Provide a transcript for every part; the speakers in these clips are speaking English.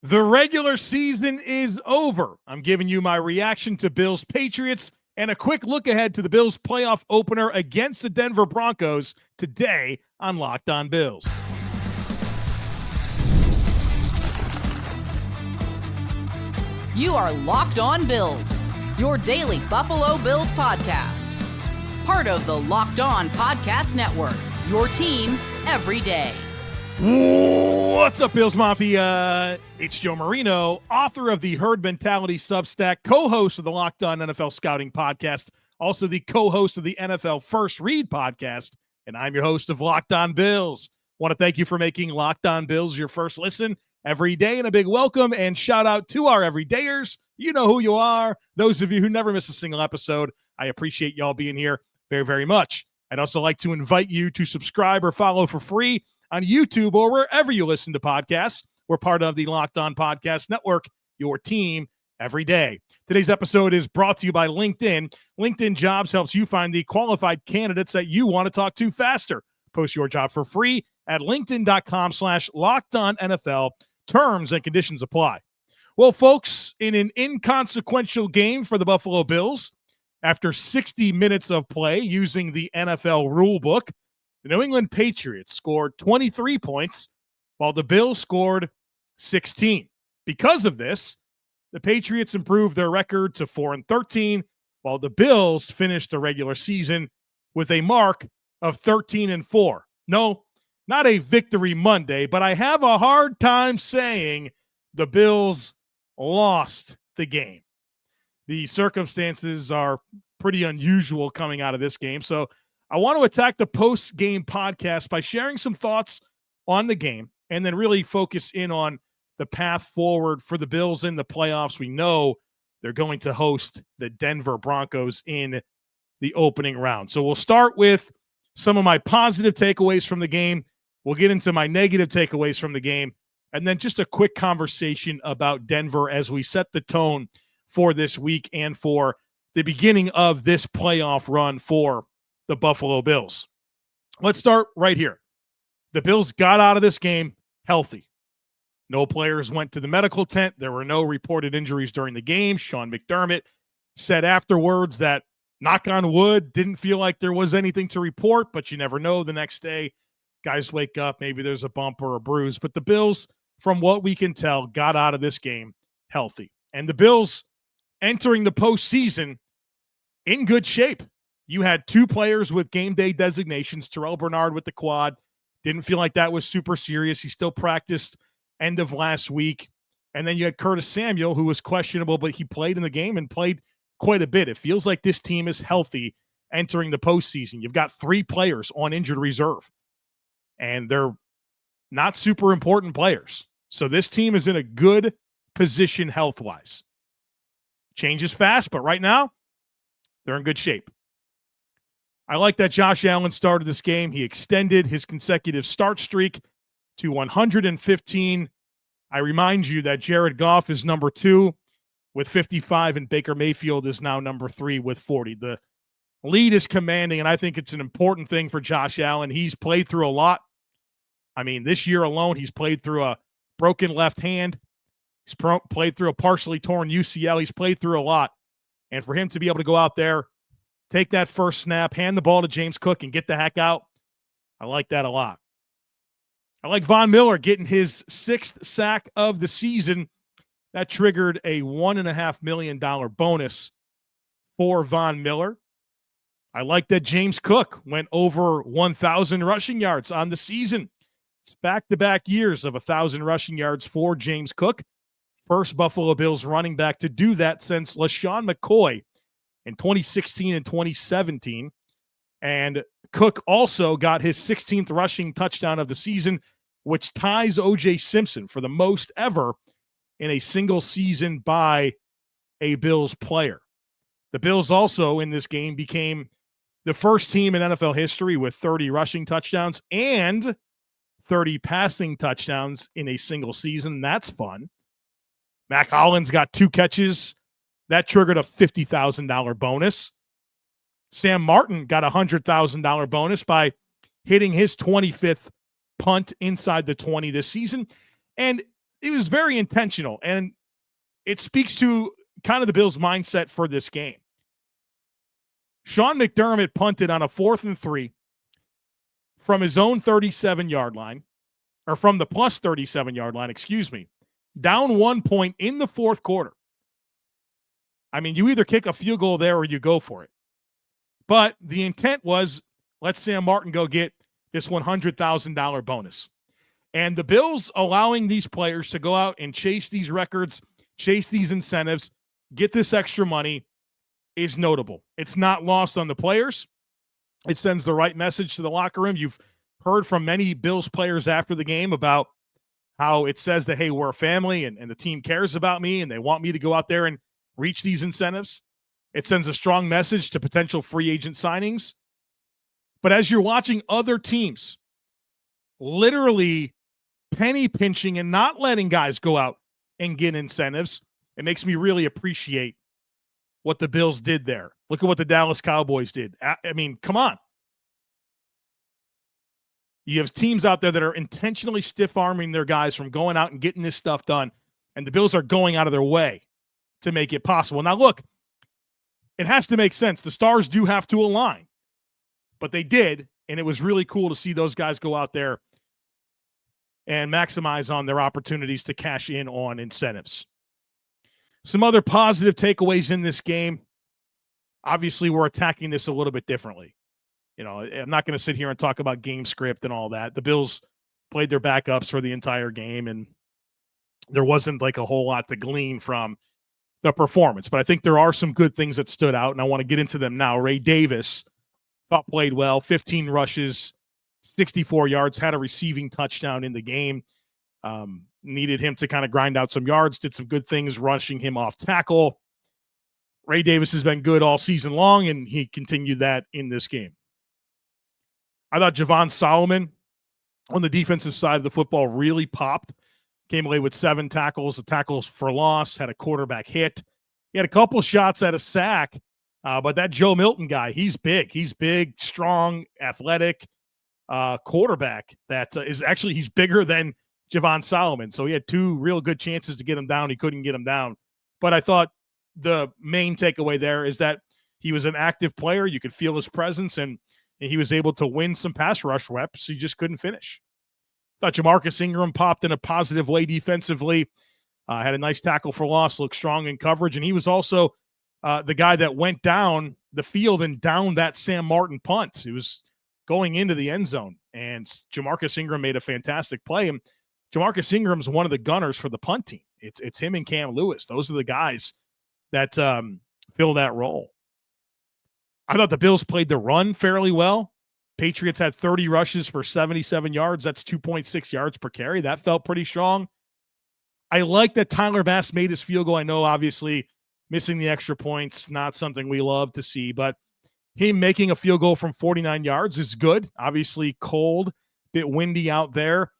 The regular season is over. I'm giving you my reaction to Bills Patriots and a quick look ahead to the Bills playoff opener against the Denver Broncos today on Locked On Bills. You are Locked On Bills, your daily Buffalo Bills podcast. Part of the Locked On Podcast Network, your team every day. What's up, Bills Mafia? It's Joe Marino, author of the Herd Mentality Substack, co-host of the Locked On NFL Scouting Podcast, also the co-host of the NFL First Read Podcast, and I'm your host of Locked On Bills. Want to thank you for making Locked On Bills your first listen every day, and a big welcome and shout out to our everydayers. You know who you are. Those of you who never miss a single episode, I appreciate y'all being here very, very much. I'd also like to invite you to subscribe or follow for free on YouTube or wherever you listen to podcasts. We're part of the Locked On Podcast Network, your team every day. Today's episode is brought to you by LinkedIn. LinkedIn Jobs helps you find the qualified candidates that you want to talk to faster. Post your job for free at linkedin.com/LockedOnNFL. Terms and conditions apply. Well, folks, in an inconsequential game for the Buffalo Bills, after 60 minutes of play using the NFL rulebook, the New England Patriots scored 23 points, while the Bills scored 16. Because of this, the Patriots improved their record to 4-13, while the Bills finished the regular season with a mark of 13-4. No, not a victory Monday, but I have a hard time saying the Bills lost the game. The circumstances are pretty unusual coming out of this game, so I want to attack the post-game podcast by sharing some thoughts on the game and then really focus in on the path forward for the Bills in the playoffs. We know they're going to host the Denver Broncos in the opening round. So we'll start with some of my positive takeaways from the game. We'll get into my negative takeaways from the game, and then just a quick conversation about Denver as we set the tone for this week and for the beginning of this playoff run for the Buffalo Bills. Let's start right here. The Bills got out of this game healthy. No players went to the medical tent. There were no reported injuries during the game. Sean McDermott said afterwards that, knock on wood, didn't feel like there was anything to report, but you never know. The next day, guys wake up, maybe there's a bump or a bruise. But the Bills, from what we can tell, got out of this game healthy. And the Bills entering the postseason in good shape. You had two players with game day designations, Terrell Bernard with the quad. Didn't feel like that was super serious. He still practiced end of last week. And then you had Curtis Samuel, who was questionable, but he played in the game and played quite a bit. It feels like this team is healthy entering the postseason. You've got three players on injured reserve, and they're not super important players. So this team is in a good position health-wise. Changes fast, but right now, they're in good shape. I like that Josh Allen started this game. He extended his consecutive start streak to 115. I remind you that Jared Goff is number 2 with 55, and Baker Mayfield is now number 3 with 40. The lead is commanding, and I think it's an important thing for Josh Allen. He's played through a lot. I mean, this year alone, he's played through a broken left hand. He's played through a partially torn UCL. He's played through a lot. And for him to be able to go out there, take that first snap, hand the ball to James Cook, and get the heck out, I like that a lot. I like Von Miller getting his 6th sack of the season. That triggered a $1.5 million bonus for Von Miller. I like that James Cook went over 1,000 rushing yards on the season. It's back-to-back years of 1,000 rushing yards for James Cook. First Buffalo Bills running back to do that since LaShawn McCoy in 2016 and 2017. And Cook also got his 16th rushing touchdown of the season, which ties O.J. Simpson for the most ever in a single season by a Bills player. The Bills also in this game became the first team in NFL history with 30 rushing touchdowns and 30 passing touchdowns in a single season. That's fun. Mac Hollins got 2 catches. That triggered a $50,000 bonus. Sam Martin got a $100,000 bonus by hitting his 25th punt inside the 20 this season. And it was very intentional, and it speaks to kind of the Bills' mindset for this game. Sean McDermott punted on a 4th and 3 from his own 37-yard line, or from the plus 37-yard line, down 1 point in the fourth quarter. I mean, you either kick a field goal there or you go for it. But the intent was, let Sam Martin go get this $100,000 bonus. And the Bills allowing these players to go out and chase these records, chase these incentives, get this extra money is notable. It's not lost on the players. It sends the right message to the locker room. You've heard from many Bills players after the game about how it says that, hey, we're a family and the team cares about me and they want me to go out there and reach these incentives. It sends a strong message to potential free agent signings. But as you're watching other teams literally penny pinching and not letting guys go out and get incentives, it makes me really appreciate what the Bills did there. Look at what the Dallas Cowboys did. I mean, come on. You have teams out there that are intentionally stiff-arming their guys from going out and getting this stuff done, and the Bills are going out of their way to make it possible. Now, look, it has to make sense. The stars do have to align, but they did, and it was really cool to see those guys go out there and maximize on their opportunities to cash in on incentives. Some other positive takeaways in this game. Obviously, we're attacking this a little bit differently. You know, I'm not going to sit here and talk about game script and all that. The Bills played their backups for the entire game, and there wasn't like a whole lot to glean from the performance. But I think there are some good things that stood out, and I want to get into them now. Ray Davis thought played well, 15 rushes, 64 yards, had a receiving touchdown in the game. Needed him to kind of grind out some yards, did some good things rushing him off tackle. Ray Davis has been good all season long, and he continued that in this game. I thought Javon Solomon on the defensive side of the football really popped. Came away with 7 tackles, the tackles for loss, had a quarterback hit. He had a couple shots at a sack, but that Joe Milton guy, he's big. He's big, strong, athletic quarterback that is actually, he's bigger than Javon Solomon. So he had 2 real good chances to get him down. He couldn't get him down. But I thought the main takeaway there is that he was an active player. You could feel his presence, and he was able to win some pass rush reps. He just couldn't finish. Thought Jamarcus Ingram popped in a positive way defensively. Had a nice tackle for loss, looked strong in coverage. And he was also the guy that went down the field and downed that Sam Martin punt. He was going into the end zone, and Jamarcus Ingram made a fantastic play. And Jamarcus Ingram's one of the gunners for the punt team. It's him and Cam Lewis. Those are the guys that fill that role. I thought the Bills played the run fairly well. Patriots had 30 rushes for 77 yards. That's 2.6 yards per carry. That felt pretty strong. I like that Tyler Bass made his field goal. I know, obviously, missing the extra points, not something we love to see, but him making a field goal from 49 yards is good. Obviously cold, bit windy out there,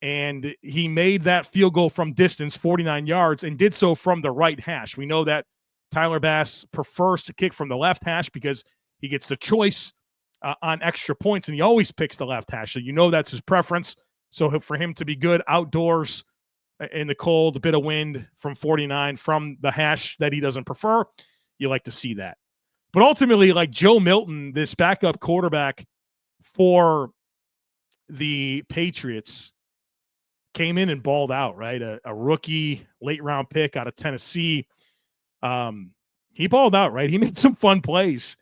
and he made that field goal from distance, 49 yards, and did so from the right hash. We know that Tyler Bass prefers to kick from the left hash because he gets the choice on extra points, and he always picks the left hash. So you know that's his preference. So for him to be good outdoors in the cold, a bit of wind from 49 from the hash that he doesn't prefer, you like to see that. But ultimately, like Joe Milton, this backup quarterback for the Patriots, came in and balled out, right? A rookie late-round pick out of Tennessee. He balled out, right? He made some fun plays.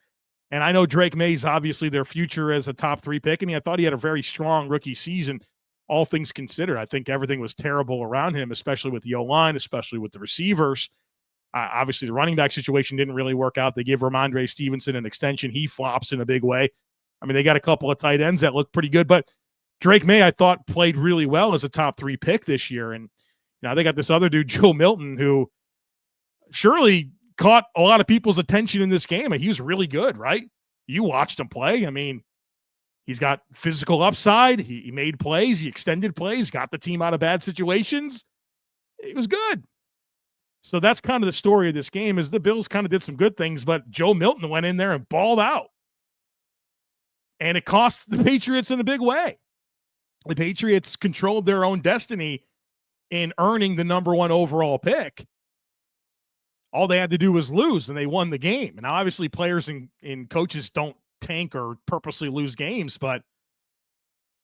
And I know Drake May's obviously their future as a top 3 pick, and I thought he had a very strong rookie season, all things considered. I think everything was terrible around him, especially with the O-line, especially with the receivers. Obviously, the running back situation didn't really work out. They gave Ramondre Stevenson an extension. He flops in a big way. I mean, they got a couple of tight ends that look pretty good, but Drake May, I thought, played really well as a top 3 pick this year. And now they got this other dude, Joe Milton, who surely caught a lot of people's attention in this game. And he was really good, right? You watched him play. I mean, he's got physical upside. He made plays. He extended plays, got the team out of bad situations. It was good. So that's kind of the story of this game, is the Bills kind of did some good things, but Joe Milton went in there and balled out. And it cost the Patriots in a big way. The Patriots controlled their own destiny in earning the number 1 overall pick. All they had to do was lose, and they won the game. And now, obviously, players and coaches don't tank or purposely lose games, but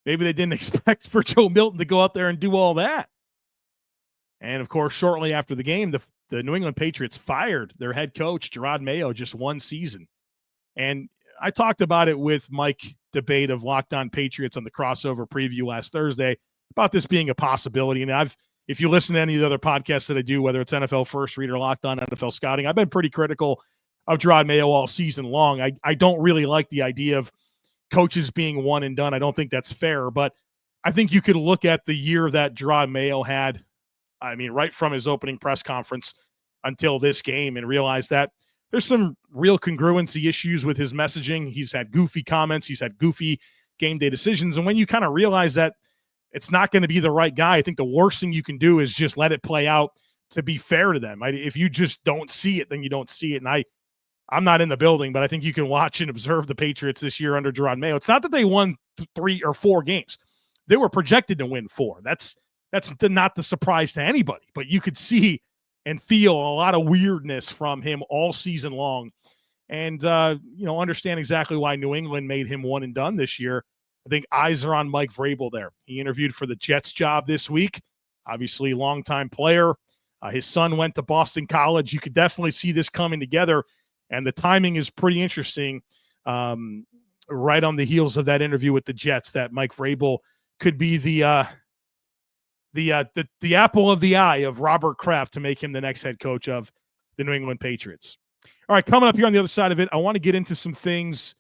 maybe they didn't expect for Joe Milton to go out there and do all that. And, of course, shortly after the game, the New England Patriots fired their head coach, Gerard Mayo, just one season. And I talked about it with Mike Debate of Locked On Patriots on the crossover preview last Thursday about this being a possibility. And if you listen to any of the other podcasts that I do, whether it's NFL First Read or Locked On NFL Scouting, I've been pretty critical of Gerard Mayo all season long. I don't really like the idea of coaches being one and done. I don't think that's fair, but I think you could look at the year that Gerard Mayo had, I mean, right from his opening press conference until this game, and realize that there's some real congruency issues with his messaging. He's had goofy comments. He's had goofy game day decisions. And when you kind of realize that it's not going to be the right guy, I think the worst thing you can do is just let it play out to be fair to them. If you just don't see it, then you don't see it. And I'm not in the building, but I think you can watch and observe the Patriots this year under Gerard Mayo. It's not that they won 3 or 4 games. They were projected to win 4. That's not the surprise to anybody, but you could see and feel a lot of weirdness from him all season long. And, understand exactly why New England made him one and done this year. I think eyes are on Mike Vrabel there. He interviewed for the Jets job this week. Obviously, longtime player. His son went to Boston College. You could definitely see this coming together, and the timing is pretty interesting. Right on the heels of that interview with the Jets, that Mike Vrabel could be the apple of the eye of Robert Kraft to make him the next head coach of the New England Patriots. All right, coming up here on the other side of it, I want to get into some things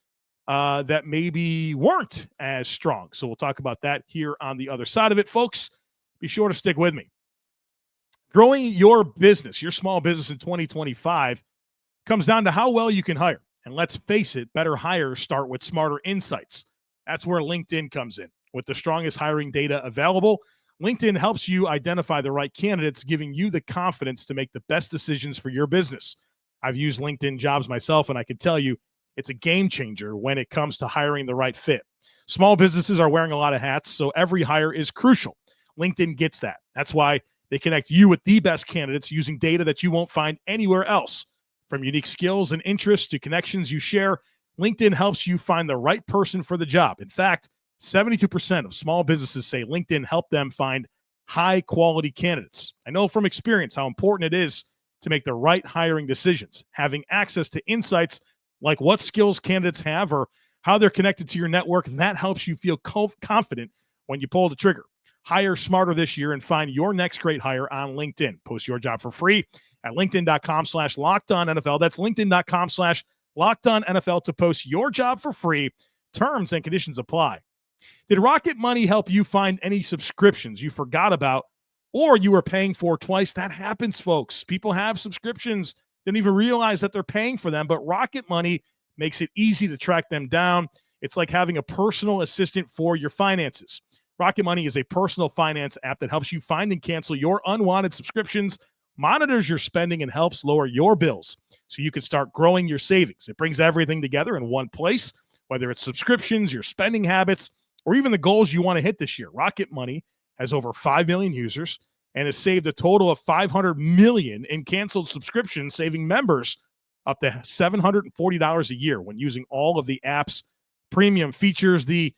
that maybe weren't as strong. So we'll talk about that here on the other side of it. Folks, be sure to stick with me. Growing your business, your small business in 2025 comes down to how well you can hire. And let's face it, better hires start with smarter insights. That's where LinkedIn comes in. With the strongest hiring data available, LinkedIn helps you identify the right candidates, giving you the confidence to make the best decisions for your business. I've used LinkedIn Jobs myself, and I can tell you it's a game changer when it comes to hiring the right fit. Small businesses are wearing a lot of hats, so every hire is crucial. LinkedIn gets that. That's why they connect you with the best candidates using data that you won't find anywhere else. From unique skills and interests to connections you share, LinkedIn helps you find the right person for the job. In fact, 72% of small businesses say LinkedIn helped them find high-quality candidates. I know from experience how important it is to make the right hiring decisions. Having access to insights like what skills candidates have or how they're connected to your network, that helps you feel confident when you pull the trigger. Hire smarter this year and find your next great hire on LinkedIn. Post your job for free at linkedin.com/LockedOnNFL. That's linkedin.com/LockedOnNFL to post your job for free. Terms and conditions apply. Did Rocket Money help you find any subscriptions you forgot about or you were paying for twice? That happens, folks. People have subscriptions, didn't even realize that they're paying for them, but Rocket Money makes it easy to track them down. It's like having a personal assistant for your finances. Rocket Money is a personal finance app that helps you find and cancel your unwanted subscriptions, monitors your spending, and helps lower your bills so you can start growing your savings. It brings everything together in one place, whether it's subscriptions, your spending habits, or even the goals you want to hit this year. Rocket Money has over 5 million users and has saved a total of $500 million in canceled subscriptions, saving members up to $740 a year when using all of the app's premium features. The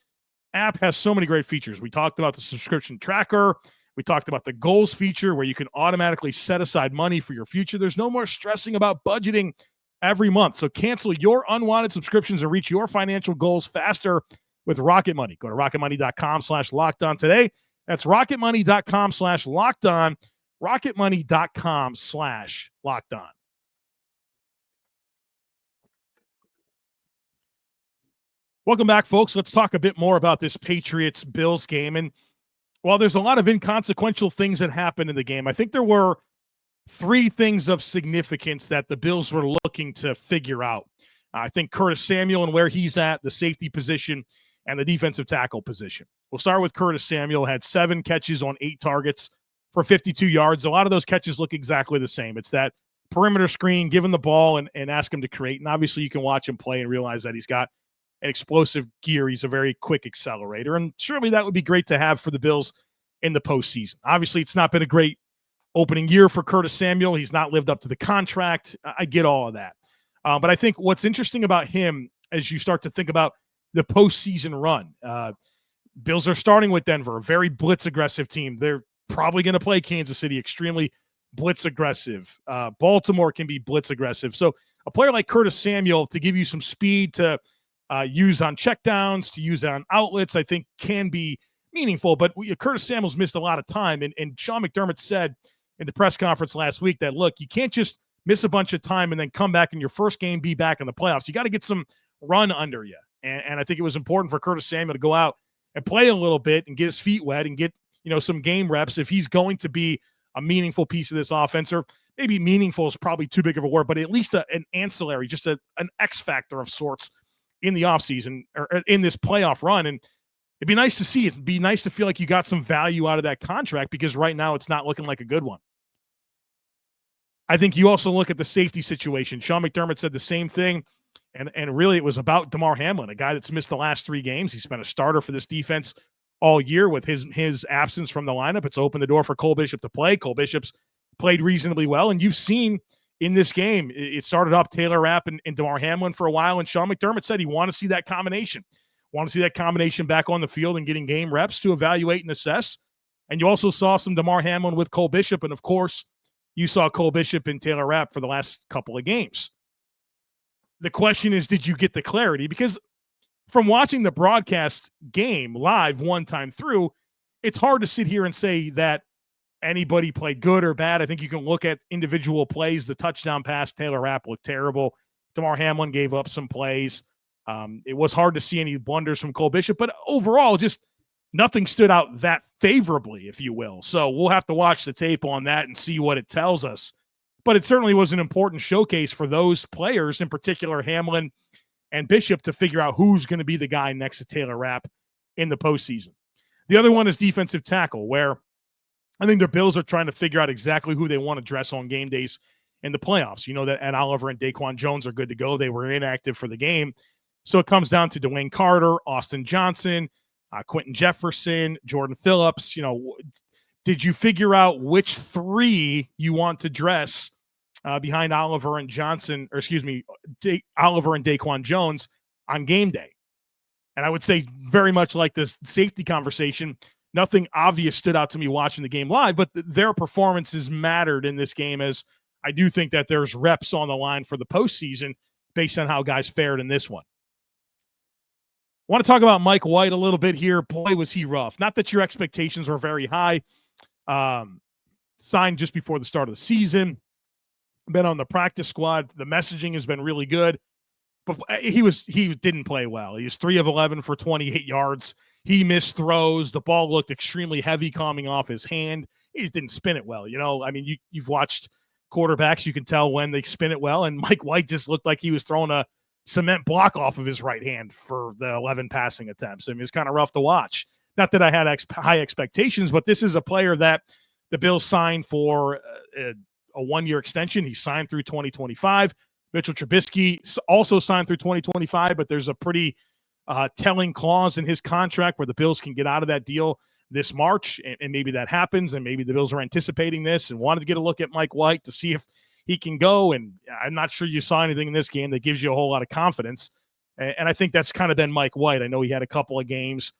app has so many great features. We talked about the subscription tracker. We talked about the goals feature where you can automatically set aside money for your future. There's no more stressing about budgeting every month. So cancel your unwanted subscriptions and reach your financial goals faster with Rocket Money. Go to rocketmoney.com/lockedon today. That's rocketmoney.com/lockedon. rocketmoney.com/lockedon. Welcome back, folks. Let's talk a bit more about this Patriots-Bills game. And while there's a lot of inconsequential things that happened in the game, I think there were 3 things of significance that the Bills were looking to figure out. I think Curtis Samuel and where he's at, the safety position, and the defensive tackle position. We'll start with Curtis Samuel. Had 7 catches on 8 targets for 52 yards. A lot of those catches look exactly the same. It's that perimeter screen, give him the ball and ask him to create. And obviously you can watch him play and realize that he's got an explosive gear. He's a very quick accelerator. And surely that would be great to have for the Bills in the postseason. Obviously, it's not been a great opening year for Curtis Samuel. He's not lived up to the contract. I get all of that. But I think what's interesting about him as you start to think about the postseason run, Bills are starting with Denver, a very blitz aggressive team. They're probably going to play Kansas City, extremely blitz aggressive. Baltimore can be blitz aggressive. So a player like Curtis Samuel to give you some speed to use on checkdowns, to use on outlets, I think can be meaningful. But Curtis Samuel's missed a lot of time. And Sean McDermott said in the press conference last week that, look, you can't just miss a bunch of time and then come back in your first game, be back in the playoffs. You got to get some run under you. And I think it was important for Curtis Samuel to go out and play a little bit and get his feet wet and get, some game reps if he's going to be a meaningful piece of this offense. Or maybe meaningful is probably too big of a word, but at least an ancillary, just an X factor of sorts in the offseason or in this playoff run. And it'd be nice to see. It'd be nice to feel like you got some value out of that contract, because right now it's not looking like a good one. I think you also look at the safety situation. Sean McDermott said the same thing, and really it was about Damar Hamlin, a guy that's missed the last 3 games. He's been a starter for this defense all year. With his absence from the lineup, it's opened the door for Cole Bishop to play. Cole Bishop's played reasonably well, and you've seen in this game, it started up Taylor Rapp and Damar Hamlin for a while, and Sean McDermott said he wanted to see that combination. Back on the field and getting game reps to evaluate and assess. And you also saw some Damar Hamlin with Cole Bishop, and of course, you saw Cole Bishop and Taylor Rapp for the last couple of games. The question is, did you get the clarity? Because from watching the broadcast game live one time through, it's hard to sit here and say that anybody played good or bad. I think you can look at individual plays. The touchdown pass, Taylor Rapp looked terrible. Damar Hamlin gave up some plays. It was hard to see any blunders from Cole Bishop, but overall, just nothing stood out that favorably, if you will. So we'll have to watch the tape on that and see what it tells us. But it certainly was an important showcase for those players, in particular Hamlin and Bishop, to figure out who's going to be the guy next to Taylor Rapp in the postseason. The other one is defensive tackle, where I think the Bills are trying to figure out exactly who they want to dress on game days in the playoffs. You know that Ed Oliver and Daquan Jones are good to go. They were inactive for the game. So it comes down to Dwayne Carter, Austin Johnson, Quentin Jefferson, Jordan Phillips. Did you figure out which 3 you want to dress behind Oliver and Johnson, or Oliver and Daquan Jones on game day? And I would say, very much like this safety conversation, nothing obvious stood out to me watching the game live, but their performances mattered in this game, as I do think that there's reps on the line for the postseason based on how guys fared in this one. I want to talk about Mike White a little bit here. Boy, was he rough. Not that your expectations were very high. Signed just before the start of the season. Been on the practice squad. The messaging has been really good. But he didn't play well. He was 3 of 11 for 28 yards. He missed throws. The ball looked extremely heavy coming off his hand. He didn't spin it well. You've watched quarterbacks. You can tell when they spin it well. And Mike White just looked like he was throwing a cement block off of his right hand for the 11 passing attempts. I mean, it's kind of rough to watch. Not that I had high expectations, but this is a player that the Bills signed for a 1-year extension. He signed through 2025. Mitchell Trubisky also signed through 2025, but there's a pretty telling clause in his contract where the Bills can get out of that deal this March, and maybe that happens, and maybe the Bills are anticipating this and wanted to get a look at Mike White to see if he can go. And I'm not sure you saw anything in this game that gives you a whole lot of confidence. And I think that's kind of been Mike White. I know he had a couple of games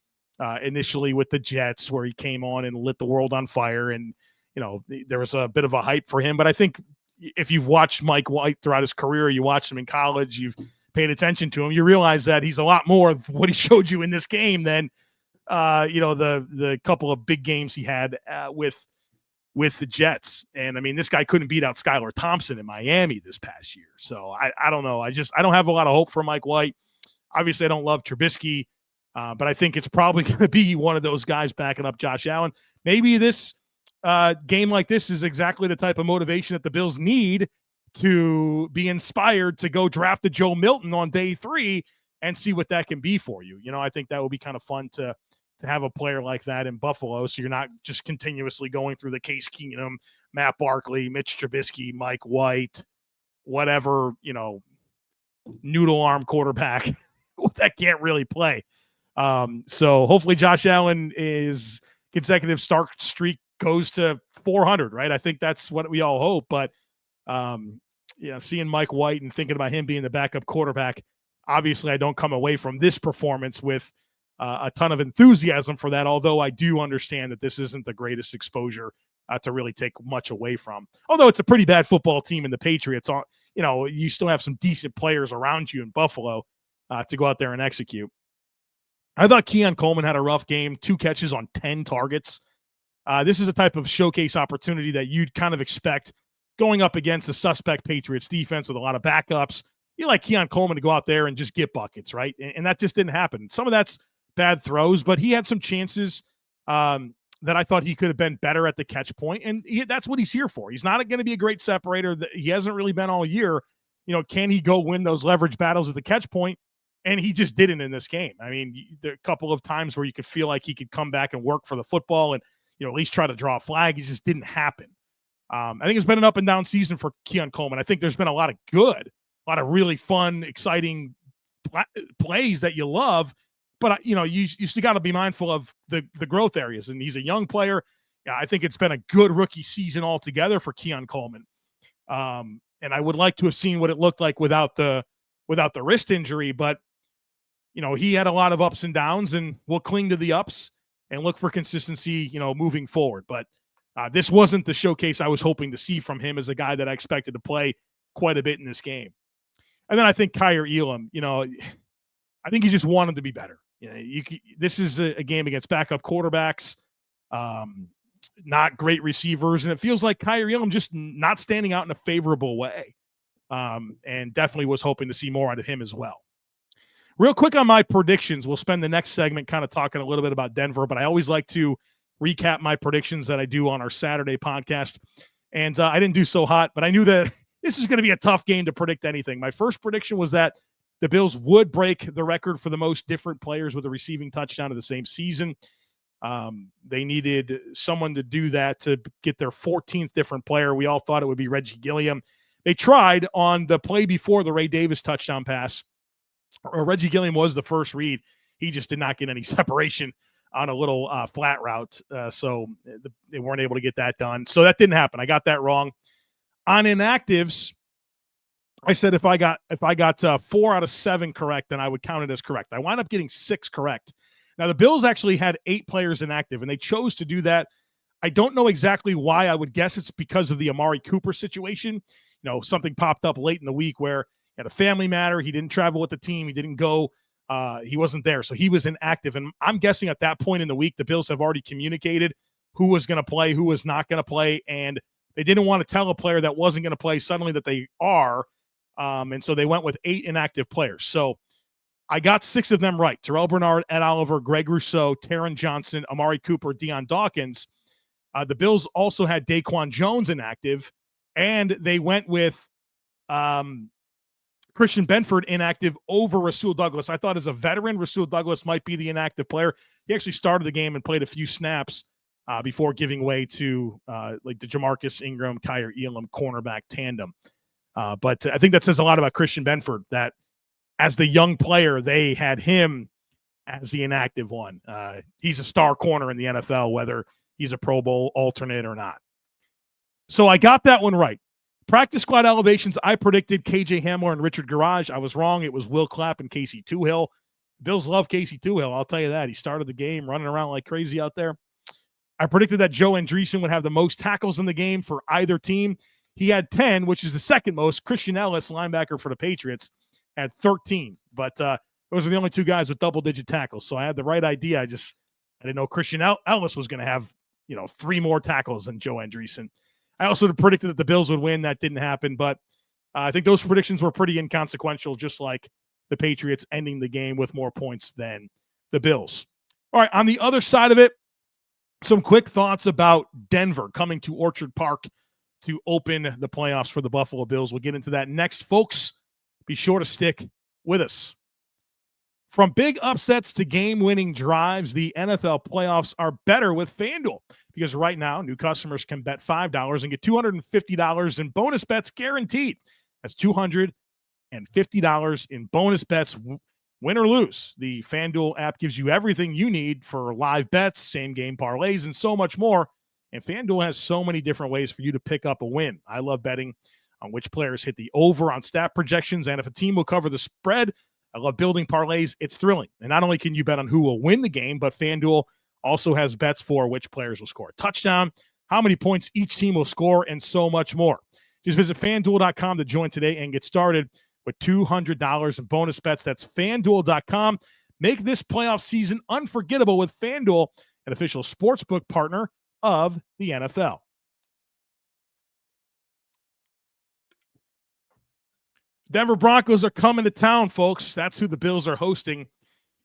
initially with the Jets where he came on and lit the world on fire. And, there was a bit of a hype for him. But I think if you've watched Mike White throughout his career, you watched him in college, you've paid attention to him, you realize that he's a lot more of what he showed you in this game than, the couple of big games he had with the Jets. And I mean, this guy couldn't beat out Skylar Thompson in Miami this past year. So I don't know. I don't have a lot of hope for Mike White. Obviously I don't love Trubisky, but I think it's probably going to be one of those guys backing up Josh Allen. Maybe this game like this is exactly the type of motivation that the Bills need to be inspired to go draft a Joe Milton on day 3 and see what that can be for you. I think that would be kind of fun to have a player like that in Buffalo, so you're not just continuously going through the Case Keenum, Matt Barkley, Mitch Trubisky, Mike White, whatever, noodle arm quarterback that can't really play. So hopefully Josh Allen is consecutive start streak goes to 400, right? I think that's what we all hope. But, seeing Mike White and thinking about him being the backup quarterback, obviously I don't come away from this performance with a ton of enthusiasm for that, although I do understand that this isn't the greatest exposure to really take much away from. Although it's a pretty bad football team in the Patriots, you still have some decent players around you in Buffalo to go out there and execute. I thought Keon Coleman had a rough game, 2 catches on 10 targets. This is a type of showcase opportunity that you'd kind of expect going up against a suspect Patriots defense with a lot of backups. You like Keon Coleman to go out there and just get buckets, right? And that just didn't happen. Some of that's bad throws, but he had some chances that I thought he could have been better at the catch point, and that's what he's here for. He's not going to be a great separator. He hasn't really been all year. Can he go win those leverage battles at the catch point? And he just didn't in this game. I mean, there are a couple of times where you could feel like he could come back and work for the football and, at least try to draw a flag. It just didn't happen. I think it's been an up and down season for Keon Coleman. I think there's been a lot of really fun, exciting plays that you love. But, you still got to be mindful of the growth areas. And he's a young player. Yeah, I think it's been a good rookie season altogether for Keon Coleman. And I would like to have seen what it looked like without the wrist injury. But, he had a lot of ups and downs, and we'll cling to the ups and look for consistency, moving forward. But this wasn't the showcase I was hoping to see from him as a guy that I expected to play quite a bit in this game. And then I think Kyer Elam, I think he just wanted to be better. This is a game against backup quarterbacks, not great receivers, and it feels like Kyer Elam just not standing out in a favorable way. And definitely was hoping to see more out of him as well. Real quick on my predictions, we'll spend the next segment kind of talking a little bit about Denver, but I always like to recap my predictions that I do on our Saturday podcast. And I didn't do so hot, but I knew that this is going to be a tough game to predict anything. My first prediction was that the Bills would break the record for the most different players with a receiving touchdown of the same season. They needed someone to do that to get their 14th different player. We all thought it would be Reggie Gilliam. They tried on the play before the Ray Davis touchdown pass. Reggie Gilliam was the first read. He just did not get any separation on a little flat route. So they weren't able to get that done. So that didn't happen. I got that wrong. On inactives, I said if I got 4 out of 7 correct, then I would count it as correct. I wound up getting 6 correct. Now, the Bills actually had 8 players inactive, and they chose to do that. I don't know exactly why. I would guess it's because of the Amari Cooper situation. Something popped up late in the week where he had a family matter. He didn't travel with the team. He didn't go. He wasn't there. So he was inactive. And I'm guessing at that point in the week, the Bills have already communicated who was going to play, who was not going to play. And they didn't want to tell a player that wasn't going to play suddenly that they are. And so they went with 8 inactive players. So I got 6 of them right. Terrell Bernard, Ed Oliver, Greg Rousseau, Taron Johnson, Amari Cooper, Deion Dawkins. The Bills also had Daquan Jones inactive, and they went with Christian Benford inactive over Rasul Douglas. I thought as a veteran, Rasul Douglas might be the inactive player. He actually started the game and played a few snaps before giving way to like the Jamarcus Ingram, Kyer Elam cornerback tandem. But I think that says a lot about Christian Benford, that as the young player, they had him as the inactive one. He's a star corner in the NFL, whether he's a Pro Bowl alternate or not. So I got that one right. Practice squad elevations, I predicted KJ Hamler and Richard Garage. I was wrong. It was Will Clapp and Casey Toohill. Bills love Casey Toohill, I'll tell you that. He started the game running around like crazy out there. I predicted that Joe Andreessen would have the most tackles in the game for either team. He had 10, which is the second most. Christian Ellis, linebacker for the Patriots, had 13. But those are the only 2 guys with double-digit tackles. So I had the right idea. I didn't know Christian Ellis was going to have 3 more tackles than Joe Andreessen. I also predicted that the Bills would win. That didn't happen, but I think those predictions were pretty inconsequential, just like the Patriots ending the game with more points than the Bills. All right, on the other side of it, some quick thoughts about Denver coming to Orchard Park to open the playoffs for the Buffalo Bills. We'll get into that next, folks. Be sure to stick with us. From big upsets to game-winning drives, the NFL playoffs are better with FanDuel, because right now, new customers can bet $5 and get $250 in bonus bets guaranteed. That's $250 in bonus bets Win or lose, the FanDuel app gives you everything you need for live bets, same-game parlays, and so much more. And FanDuel has so many different ways for you to pick up a win. I love betting on which players hit the over on stat projections and if a team will cover the spread. I love building parlays. It's thrilling. And not only can you bet on who will win the game, but FanDuel also has bets for which players will score a touchdown, how many points each team will score, and so much more. Just visit FanDuel.com to join today and get started with $200 in bonus bets. That's FanDuel.com. Make this playoff season unforgettable with FanDuel, an official sportsbook partner of the NFL. Denver Broncos are coming to town, folks. That's who the Bills are hosting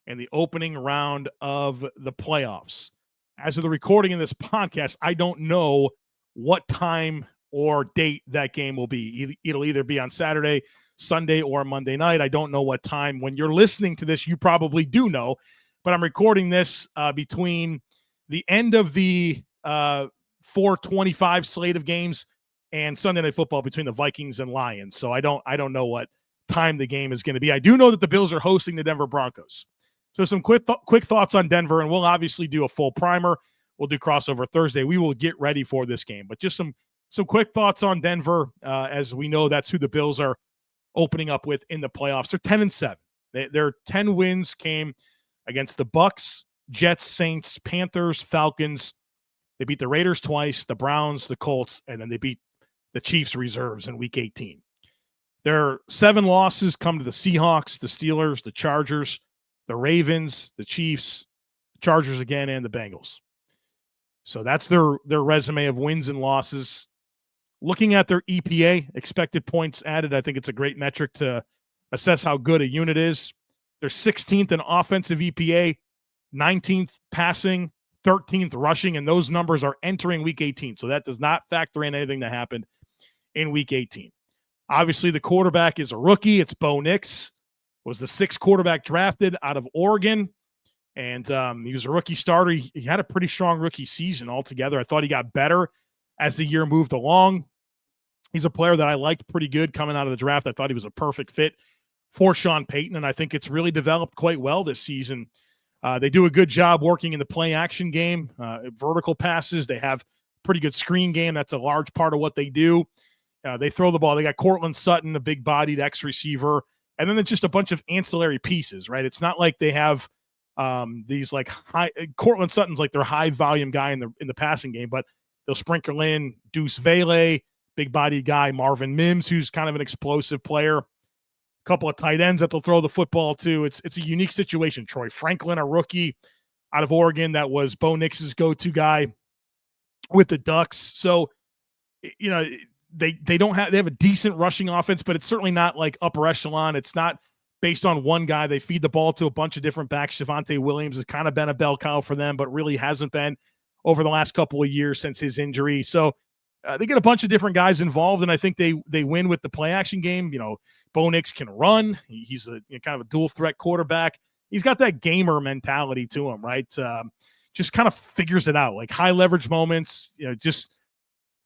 in the opening round of the playoffs. As of the recording in this podcast, I don't know what time or date that game will be. It'll either be on Saturday, Sunday, or Monday night. I don't know what time. When you're listening to this, you probably do know, but I'm recording this between the end of the 4:25 slate of games and Sunday Night Football between the Vikings and Lions. So I don't know what time the game is going to be. I do know that the Bills are hosting the Denver Broncos. So some quick thoughts on Denver, and we'll obviously do a full primer. We'll do crossover Thursday. We will get ready for this game. But just some quick thoughts on Denver, as we know that's who the Bills are opening up with in the playoffs. They're 10-7. Their 10 wins came against the Bucs, Jets, Saints, Panthers, Falcons. They beat the Raiders twice, the Browns, the Colts, and then they beat the Chiefs reserves in Week 18. Their 7 losses come to the Seahawks, the Steelers, the Chargers, the Ravens, the Chiefs, the Chargers again, and the Bengals. So that's their resume of wins and losses. Looking at their EPA, expected points added, I think it's a great metric to assess how good a unit is. They're 16th in offensive EPA, 19th passing, 13th rushing, and those numbers are entering Week 18. So that does not factor in anything that happened in Week 18. Obviously, the quarterback is a rookie. It's Bo Nix. Was the 6th quarterback drafted out of Oregon, and he was a rookie starter. He had a pretty strong rookie season altogether. I thought he got better as the year moved along. He's a player that I liked pretty good coming out of the draft. I thought he was a perfect fit for Sean Payton, and I think it's really developed quite well this season. They do a good job working in the play-action game, vertical passes. They have pretty good screen game. That's a large part of what they do. They throw the ball. They got Cortland Sutton, a big-bodied X-receiver, and then it's just a bunch of ancillary pieces, right? It's not like they have these like high – Cortland Sutton's like their high-volume guy in the passing game, but they'll sprinkle in Deuce Vele, big-bodied guy, Marvin Mims, who's kind of an explosive player. Couple of tight ends that they'll throw the football to. It's a unique situation. Troy Franklin, a rookie out of Oregon that was Bo Nix's go-to guy with the Ducks. So, you know, they have a decent rushing offense, but it's certainly not like upper echelon. It's not based on one guy. They feed the ball to a bunch of different backs. Javonte Williams has kind of been a bell cow for them, but really hasn't been over the last couple of years since his injury. So they get a bunch of different guys involved, and I think they win with the play-action game. You know, Bo Nix can run. He's a kind of a dual-threat quarterback. He's got that gamer mentality to him, right? Just kind of figures it out, like high-leverage moments, you know, just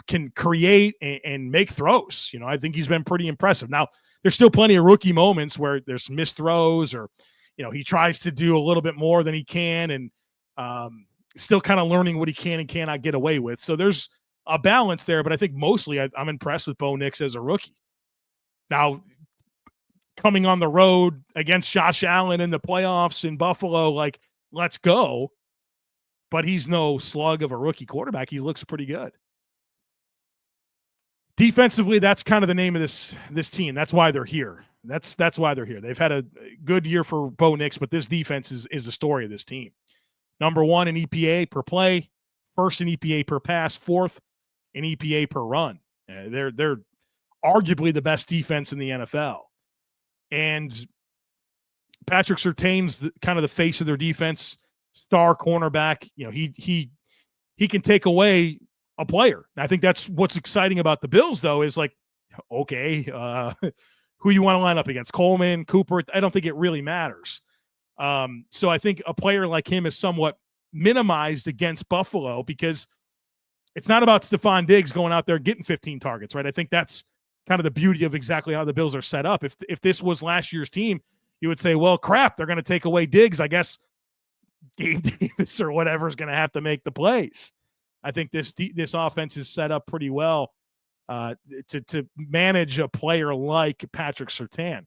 can create and make throws. You know, I think he's been pretty impressive. Now, there's still plenty of rookie moments where there's missed throws or, you know, he tries to do a little bit more than he can and still kind of learning what he can and cannot get away with. So there's a balance there, but I think mostly I'm impressed with Bo Nix as a rookie. Now, coming on the road against Josh Allen in the playoffs in Buffalo, like, let's go. But he's no slug of a rookie quarterback. He looks pretty good. Defensively, that's kind of the name of this team. That's why they're here. That's why they're here. They've had a good year for Bo Nix, but this defense is the story of this team. Number 1 in EPA per play, 1st in EPA per pass, 4th in EPA per run. They're arguably the best defense in the NFL. And Patrick Surtain's kind of the face of their defense, star cornerback. You know, he can take away a player. And I think that's what's exciting about the Bills, though, is like, okay, who you want to line up against? Coleman, Cooper? I don't think it really matters. So I think a player like him is somewhat minimized against Buffalo because it's not about Stephon Diggs going out there getting 15 targets, right? I think that's kind of the beauty of exactly how the Bills are set up. If this was last year's team, you would say, well, crap, they're going to take away Diggs. I guess Gabe Davis or whatever is going to have to make the plays. I think this offense is set up pretty well to manage a player like Patrick Surtain.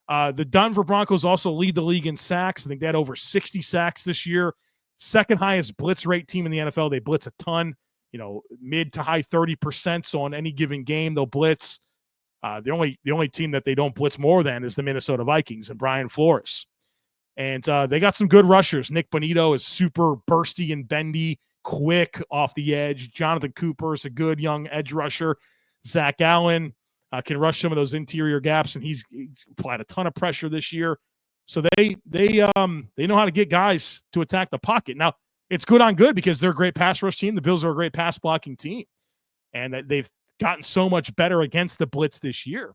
The Denver Broncos also lead the league in sacks. I think they had over 60 sacks this year. Second highest blitz rate team in the NFL. They blitz a ton, mid to high 30%. So on any given game, they'll blitz. The only team that they don't blitz more than is the Minnesota Vikings and Brian Flores. And they got some good rushers. Nick Bonito is super bursty and bendy, quick off the edge. Jonathan Cooper is a good young edge rusher. Zach Allen can rush some of those interior gaps, and he's applied a ton of pressure this year. So they know how to get guys to attack the pocket. Now, it's good on good because they're a great pass rush team. The Bills are a great pass blocking team, and they've gotten so much better against the blitz this year.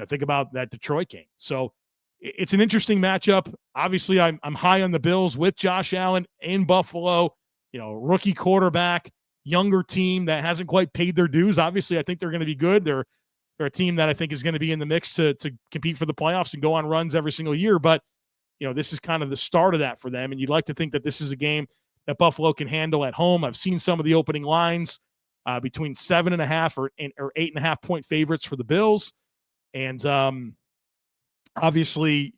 Think about that Detroit game. So it's an interesting matchup. Obviously, I'm high on the Bills with Josh Allen in Buffalo. Rookie quarterback, younger team that hasn't quite paid their dues. Obviously, I think they're going to be good. They're a team that I think is going to be in the mix to compete for the playoffs and go on runs every single year. But this is kind of the start of that for them, and you'd like to think that this is a game that Buffalo can handle at home. I've seen some of the opening lines between 7.5 or 8.5 point favorites for the Bills. And obviously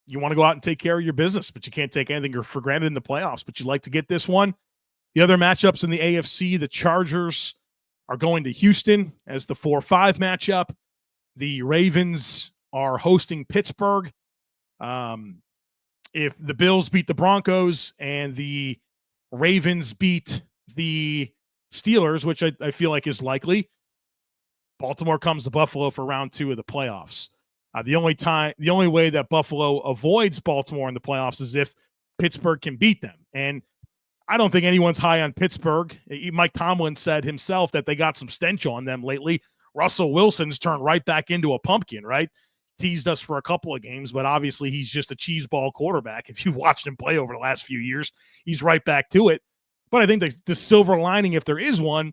you want to go out and take care of your business, but you can't take anything for granted in the playoffs, but you'd like to get this one. The other matchups in the AFC, the Chargers are going to Houston as the 4-5 matchup. The Ravens are hosting Pittsburgh. If the Bills beat the Broncos and the Ravens beat the Steelers, which I feel like is likely, Baltimore comes to Buffalo for round 2 of the playoffs. The only way that Buffalo avoids Baltimore in the playoffs is if Pittsburgh can beat them. And I don't think anyone's high on Pittsburgh. Mike Tomlin said himself that they got some stench on them lately. Russell Wilson's turned right back into a pumpkin, right? Teased us for a couple of games, but obviously he's just a cheeseball quarterback. If you've watched him play over the last few years, he's right back to it. But I think the silver lining, if there is one,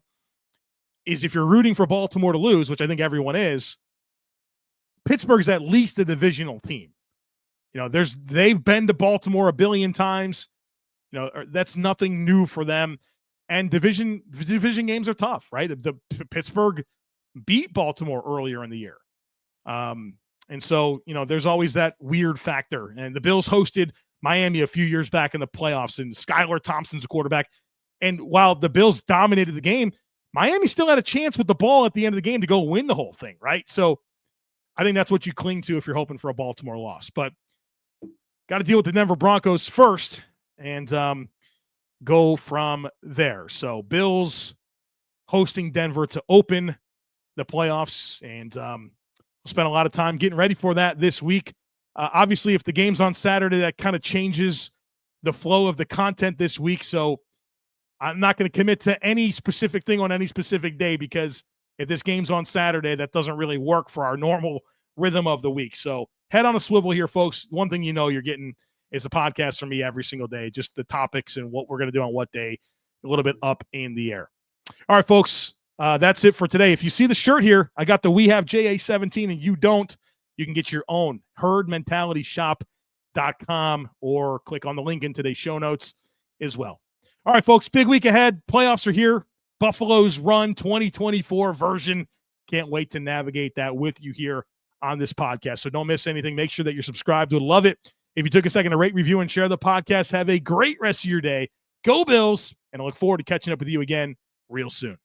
is if you're rooting for Baltimore to lose, which I think everyone is, Pittsburgh's at least a divisional team. They've been to Baltimore a billion times. That's nothing new for them. And division games are tough, right? The Pittsburgh beat Baltimore earlier in the year. And so, there's always that weird factor. And the Bills hosted Miami a few years back in the playoffs, and Skylar Thompson's a quarterback. And while the Bills dominated the game, Miami still had a chance with the ball at the end of the game to go win the whole thing, right? So I think that's what you cling to if you're hoping for a Baltimore loss. But got to deal with the Denver Broncos first and go from there. So Bills hosting Denver to open the playoffs, and we'll spend a lot of time getting ready for that this week. Obviously, if the game's on Saturday, that kind of changes the flow of the content this week. So I'm not going to commit to any specific thing on any specific day, because if this game's on Saturday, that doesn't really work for our normal rhythm of the week. So head on a swivel here, folks. One thing you're getting is a podcast from me every single day, just the topics and what we're going to do on what day, a little bit up in the air. All right, folks, that's it for today. If you see the shirt here, I got the We Have JA17 and you don't, you can get your own, herdmentalityshop.com, or click on the link in today's show notes as well. All right, folks, big week ahead. Playoffs are here. Buffalo's Run 2024 version. Can't wait to navigate that with you here on this podcast. So don't miss anything. Make sure that you're subscribed. Would love it if you took a second to rate, review, and share the podcast. Have a great rest of your day. Go Bills, and I look forward to catching up with you again real soon.